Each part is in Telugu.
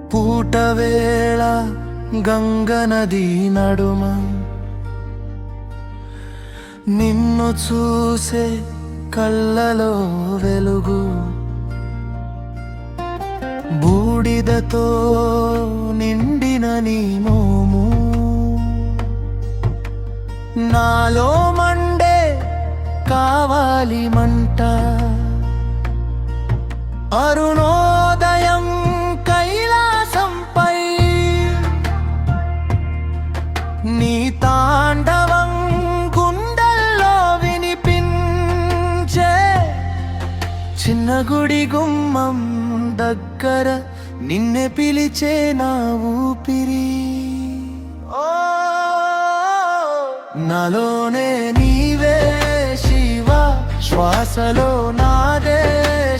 పూటవేళ గంగనది నడుమ నిన్ను చూసే కళ్ళలో వెలుగు బూడిదతో నిండిన నీ మోము నాలో మండే కావాలి మంట అరుణోదయం కైలాసంపై నీ తాండవం గుండెల్లో వినిపించే చిన్న గుడి గుమ్మం దగ్గర నిన్నే పిలిచే నా ఊపిరి నాలోనే నీవే శివ శ్వాసలో నాదే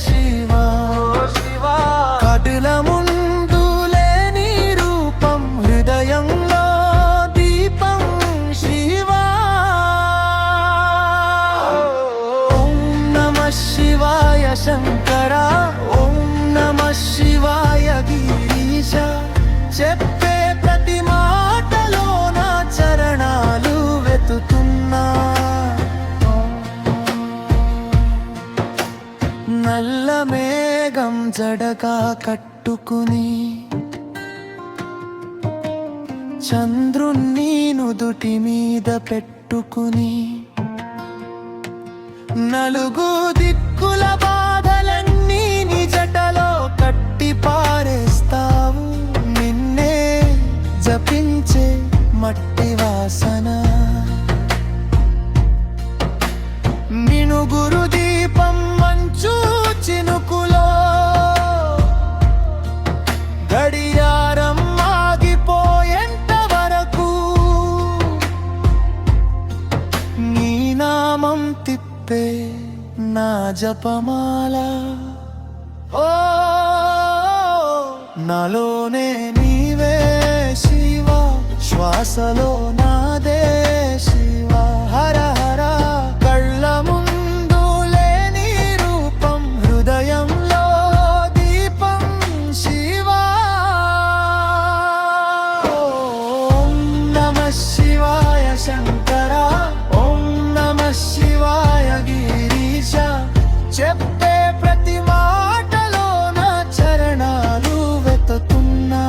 శివ కటుల ముందు లేని రూపం హృదయంలో దీపం శివ ఓం నమః శివాయ శంకర ఓం నమః శివాయ గిరీశ చెప్పే ప్రతి మాటలో నా చరణాలు వెతుకుతున్నా నల్ల మేఘం జడగా కట్టుకుని చంద్రుణ్ణి నుదుటి మీద పెట్టుకుని నలుగు దిక్కుల బాధలన్నీ నీ జటలో కట్టి పారేస్తావు నిన్నే జపించే మట్టి వాసన మినుగురు దీపం మంచు చినుకులో గడియారం ఆగిపోయేంత వరకు నీ నామం తిప్పే నా జపమాల ఓ నాలోనే నీవే శివ శ్వాసలో నాదే శివ హర హర కళ్ళ ముందు లేని రూపం హృదయంలో దీపం శివ ఓం నమః శివాయ శంకర ఓం నమః శివాయ గిరీశ చెప్పే ప్రతి మాటలో నా చరణాలు వెతుకుతున్నా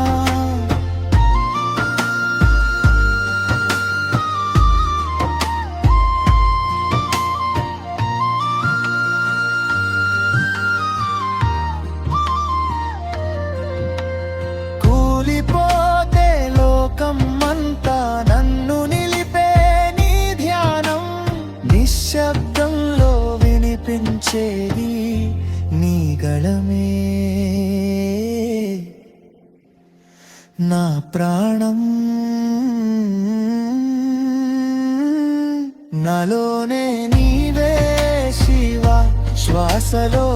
కూలిపోతే లోకం అంతా నన్ను నిలిపే నీ ధ్యానం నిశ్శబ్దంలో వినిపించేది నీ గళమే నా ప్రాణం నాలోనే నీవే శివ శ్వాసలో